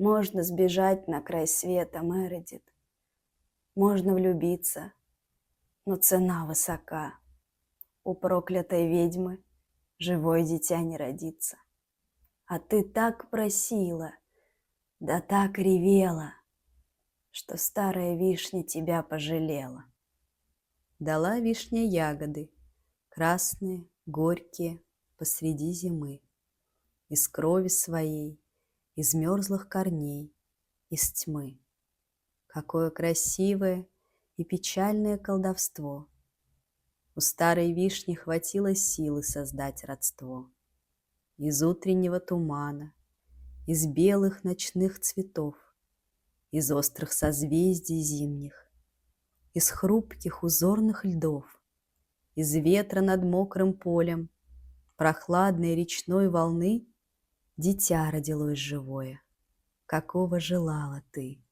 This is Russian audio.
Можно сбежать на край света, Мередит. Можно влюбиться, но цена высока. У проклятой ведьмы живое дитя не родится. А ты так просила, да так ревела, что старая вишня тебя пожалела. Дала вишня ягоды, красные, горькие, посреди зимы. Из крови своей, из мерзлых корней, из тьмы. Какое красивое и печальное колдовство! У старой вишни хватило силы создать родство. Из утреннего тумана, из белых ночных цветов, из острых созвездий зимних, из хрупких узорных льдов, из ветра над мокрым полем, прохладной речной волны дитя родилось живое, какого желала ты.